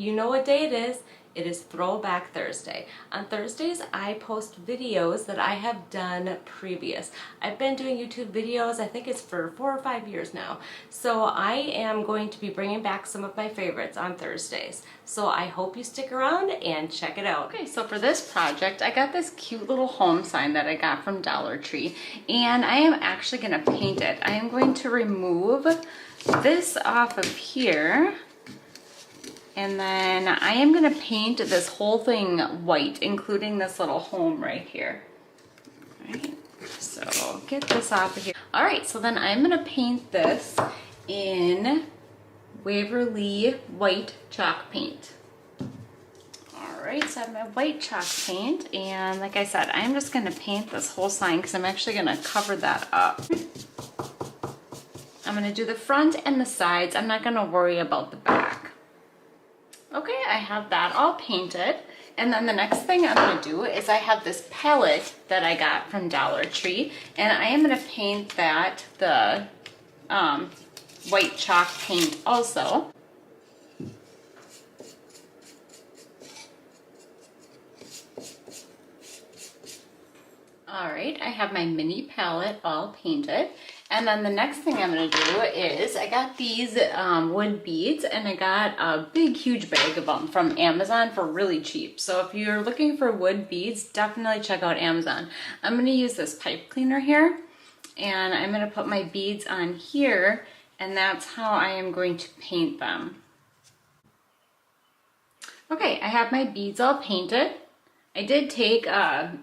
you know what day it is. It is Throwback Thursday. On Thursdays, I post videos that I have done previous. I've been doing YouTube videos, I think it's for 4 or 5 years now. So I am going to be bringing back some of my favorites on Thursdays. So I hope you stick around and check it out. Okay, so for this project, I got this cute little home sign that I got from Dollar Tree, and I am actually gonna paint it. I am going to remove this off of here. And then I am gonna paint this whole thing white, including this little home right here. All right, so get this off of here. All right, so then I'm gonna paint this in Waverly white chalk paint. All right, so I have my white chalk paint, and like I said, I'm just gonna paint this whole sign because I'm actually gonna cover that up. I'm gonna do the front and the sides. I'm not gonna worry about the back. Okay, I have that all painted. And then the next thing I'm gonna do is I have this palette that I got from Dollar Tree, and I am gonna paint that the white chalk paint also. All right, I have my mini palette all painted. And then the next thing I'm gonna do is I got these wood beads, and I got a big, huge bag of them from Amazon for really cheap. So if you're looking for wood beads, definitely check out Amazon. I'm gonna use this pipe cleaner here, and I'm gonna put my beads on here, and that's how I am going to paint them. Okay, I have my beads all painted. I did take a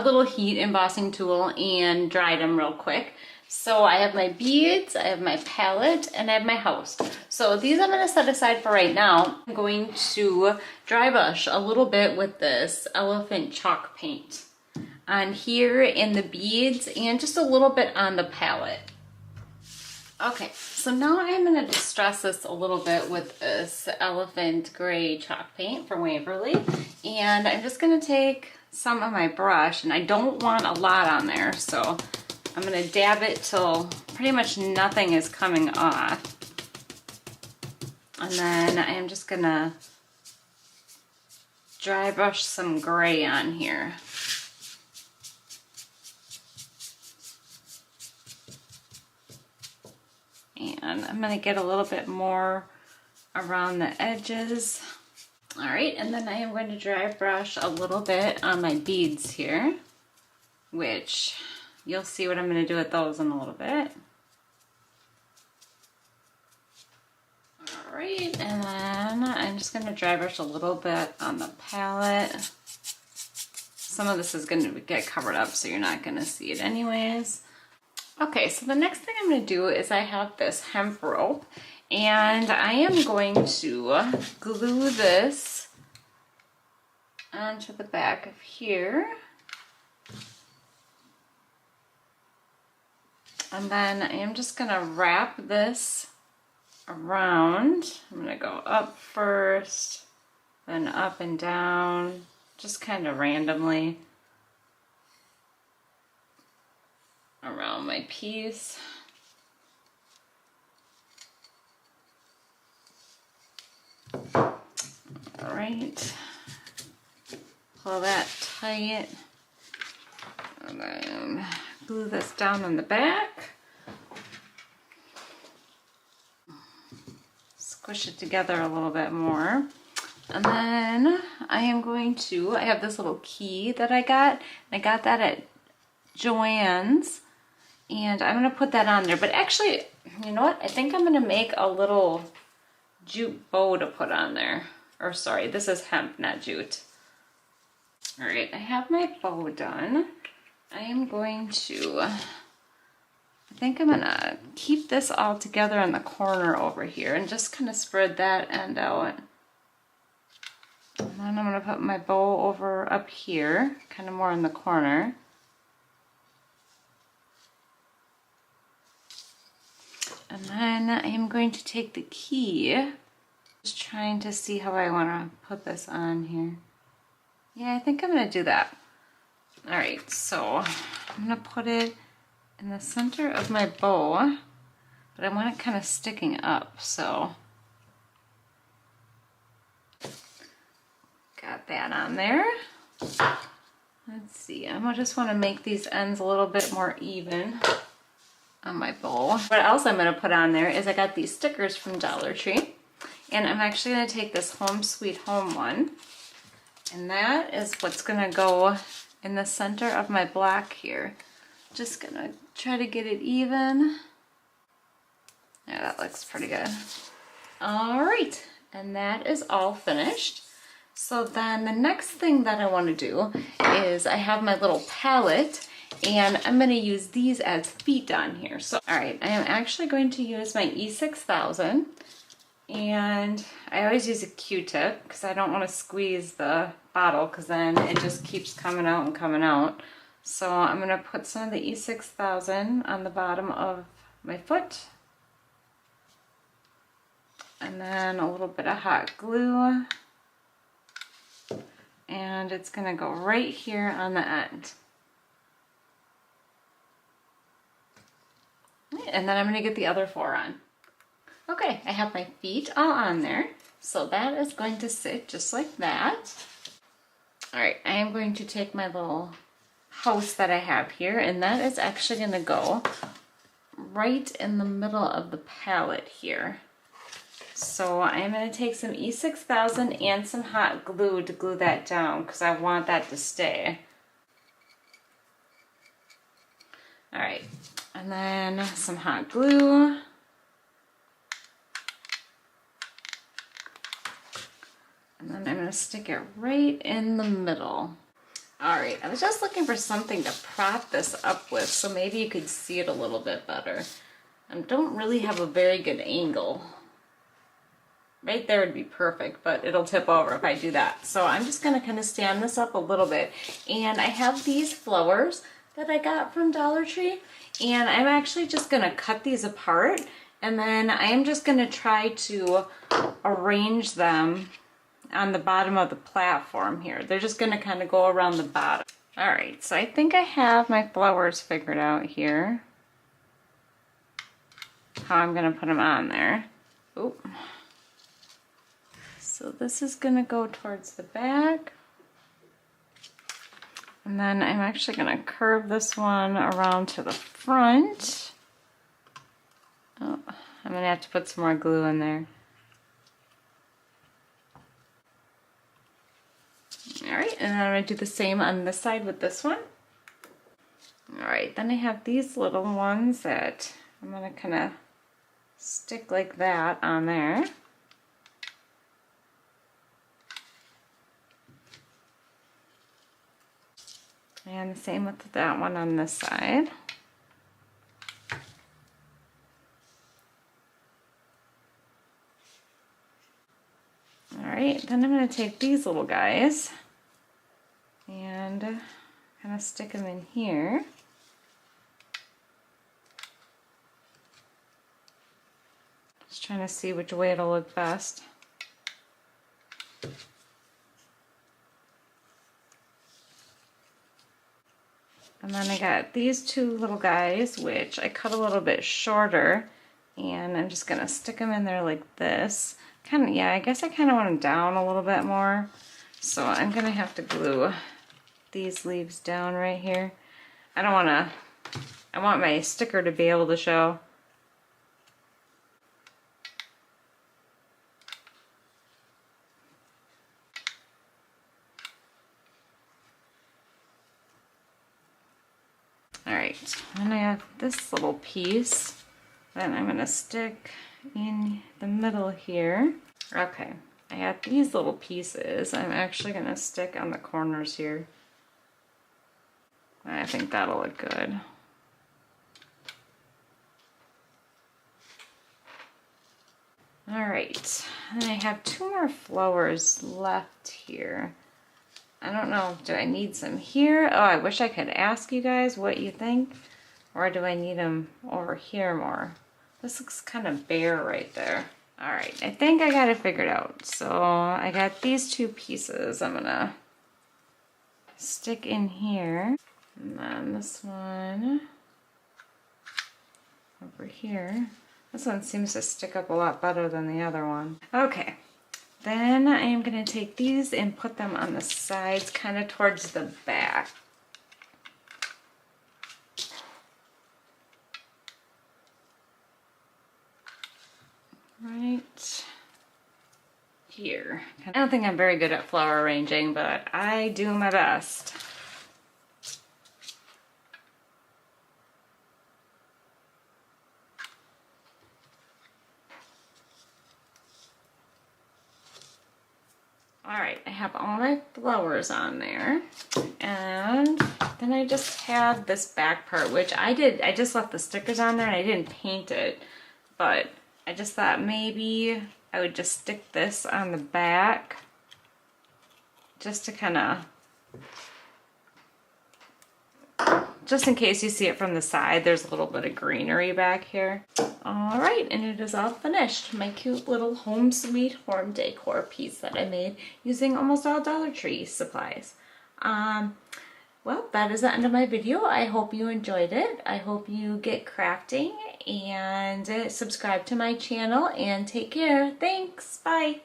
little heat embossing tool and dried them real quick. So I have my beads, I have my palette, and I have my house. So these I'm gonna set aside for right now. I'm going to dry brush a little bit with this elephant chalk paint on here in the beads and just a little bit on the palette. Okay, so now I'm gonna distress this a little bit with this elephant gray chalk paint from Waverly. And I'm just gonna take some of my brush, and I don't want a lot on there, so I'm gonna dab it till pretty much nothing is coming off. And then I am just gonna dry brush some gray on here. And I'm gonna get a little bit more around the edges. All right, and then I am going to dry brush a little bit on my beads here, which you'll see what I'm gonna do with those in a little bit. All right, and then I'm just gonna dry brush a little bit on the palette. Some of this is gonna get covered up, so you're not gonna see it anyways. Okay, so the next thing I'm gonna do is I have this hemp rope, and I am going to glue this onto the back of here. And then I am just gonna wrap this around. I'm gonna go up first, then up and down, just kind of randomly around my piece. All right, pull that tight, and then glue this down on the back. Squish it together a little bit more. And then I am going to, I have this little key that I got. I got that at Joann's, and I'm gonna put that on there. But actually, you know what? I think I'm gonna make a little jute bow to put on there. Or sorry, this is hemp, not jute. All right, I have my bow done. I am going to, I think I'm gonna keep this all together in the corner over here and just kind of spread that end out. And then I'm gonna put my bow over up here, kind of more in the corner. And then I am going to take the key, just trying to see how I wanna put this on here. Yeah, I think I'm gonna do that. All right, so I'm gonna put it in the center of my bow, but I want it kind of sticking up, so Got that on there. Let's see, I just want to make these ends a little bit more even on my bowl. What else I'm going to put on there is I got these stickers from Dollar Tree. And I'm actually going to take this Home Sweet Home one. And that is what's going to go in the center of my block here. Just going to try to get it even. Yeah, that looks pretty good. All right, and that is all finished. So then the next thing that I want to do is I have my little palette and I'm going to use these as feet on here. So, all right, I am actually going to use my E6000 and I always use a Q-tip because I don't want to squeeze the bottle because then it just keeps coming out and coming out. So I'm going to put some of the E6000 on the bottom of my foot. And then a little bit of hot glue. And it's going to go right here on the end. And then I'm going to get the other four on. Okay, I have my feet all on there. So that is going to sit just like that. All right, I am going to take my little house that I have here, and that is actually going to go right in the middle of the palette here. So I'm going to take some E6000 and some hot glue to glue that down because I want that to stay. All right, and then some hot glue. And then I'm going to stick it right in the middle. All right, I was just looking for something to prop this up with so maybe you could see it a little bit better. I don't really have a very good angle. Right there would be perfect, but it'll tip over if I do that. So I'm just gonna kind of stand this up a little bit. And I have these flowers that I got from Dollar Tree. And I'm actually just gonna cut these apart. And then I am just gonna try to arrange them on the bottom of the platform here. They're just gonna kind of go around the bottom. All right, so I think I have my flowers figured out here. How I'm gonna put them on there. Oop. So this is gonna go towards the back. And then I'm actually gonna curve this one around to the front. Oh, I'm gonna have to put some more glue in there. All right, and then I'm gonna do the same on this side with this one. All right, then I have these little ones that I'm gonna kind of stick like that on there. And the same with that one on this side. All right, then I'm going to take these little guys and kind of stick them in here. Just trying to see which way it'll look best. And then I got these two little guys, which I cut a little bit shorter, and I'm just gonna stick them in there like this. Kind of, yeah, I guess I kind of want them down a little bit more. So I'm gonna have to glue these leaves down right here. I want my sticker to be able to show. Alright, and I have this little piece that I'm going to stick in the middle here. Okay, I have these little pieces I'm actually going to stick on the corners here. I think that'll look good. Alright, and I have two more flowers left here. I don't know, do I need some here? Oh, I wish I could ask you guys what you think. Or do I need them over here more? This looks kind of bare right there. All right, I think I got it figured out. So I got these two pieces I'm gonna stick in here. And then this one over here. This one seems to stick up a lot better than the other one. Okay, Then I am going to take these and put them on the sides, kind of towards the back. Right here. I don't think I'm very good at flower arranging, but I do my best. All right, I have all my flowers on there, and then I just have this back part, which I just left the stickers on there and I didn't paint it, but I just thought maybe I would just stick this on the back just to kind of, just in case you see it from the side, there's a little bit of greenery back here. All right, and it is all finished. My cute little home sweet home decor piece that I made using almost all Dollar Tree supplies. Well, that is the end of my video. I hope you enjoyed it. I hope you get crafting and subscribe to my channel, and take care. Thanks. Bye.